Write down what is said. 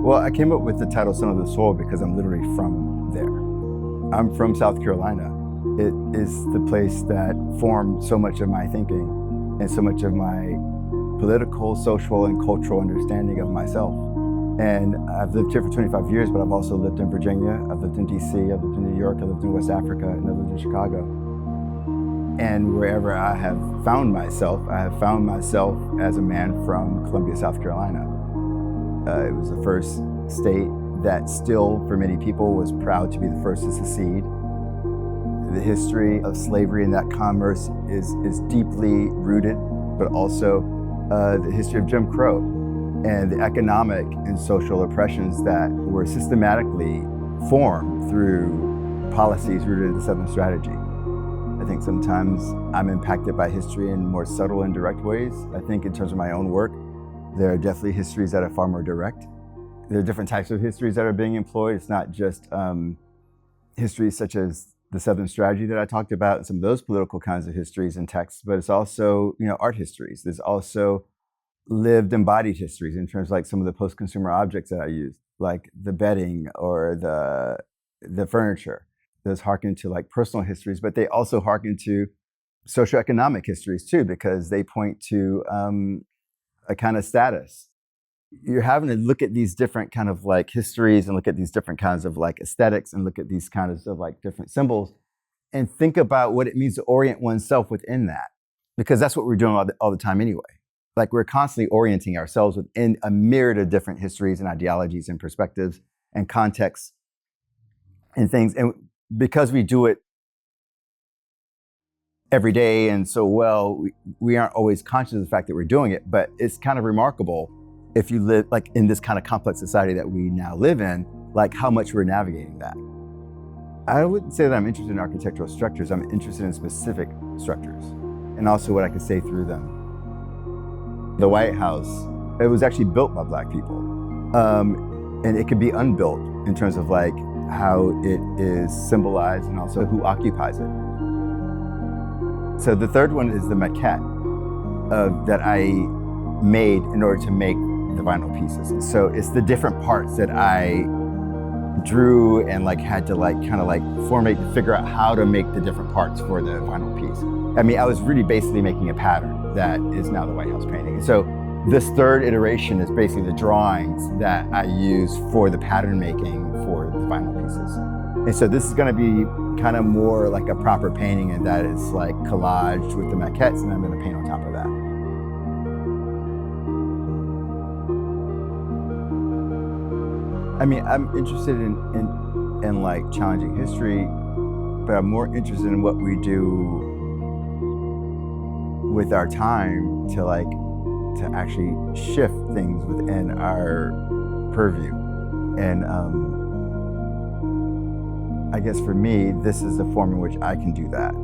Well, I came up with the title Son of the Soil because I'm literally from there. I'm from South Carolina. It is the place that formed so much of my thinking and so much of my political, social, and cultural understanding of myself. And I've lived here for 25 years, but I've also lived in Virginia, I've lived in DC, I've lived in New York, I've lived in West Africa, and I've lived in Chicago. And wherever I have found myself as a man from Columbia, South Carolina. It was the first state that still, for many people, was proud to be the first to secede. The history of slavery and that commerce is deeply rooted, but also the history of Jim Crow and the economic and social oppressions that were systematically formed through policies rooted in the Southern strategy. I think sometimes I'm impacted by history in more subtle and direct ways. I think in terms of my own work, there are definitely histories that are far more direct. There are different types of histories that are being employed. It's not just histories such as the Southern strategy that I talked about, and some of those political kinds of histories and texts, but it's also, art histories. There's also lived embodied histories in terms of like some of the post-consumer objects that I used, like the bedding or the furniture. Those harken to like personal histories, but they also harken to socioeconomic histories too, because they point to a kind of status. You're having to look at these different kind of like histories and look at these different kinds of like aesthetics and look at these kinds of like different symbols and think about what it means to orient oneself within that. Because that's what we're doing all the time anyway. Like we're constantly orienting ourselves within a myriad of different histories and ideologies and perspectives and contexts and things. And because we do it every day and so well, we aren't always conscious of the fact that we're doing it, but it's kind of remarkable if you live like in this kind of complex society that we now live in, like how much we're navigating that. I wouldn't say that I'm interested in architectural structures. I'm interested in specific structures and also what I could say through them. The White House, it was actually built by Black people. And it could be unbuilt in terms of like how it is symbolized and also who occupies it. So the third one is the maquette that I made in order to make the vinyl pieces. So it's the different parts that I drew and like had to like kind of like formate to figure out how to make the different parts for the vinyl piece. I mean, I was really basically making a pattern that is now the White House painting. And so this third iteration is basically the drawings that I use for the pattern making for the vinyl pieces. And so this is going to be kind of more like a proper painting, and that is like collaged with the maquettes, and I'm going to paint on top of that. I mean, I'm interested in like challenging history, but I'm more interested in what we do with our time to actually shift things within our purview. And I guess for me, this is the form in which I can do that.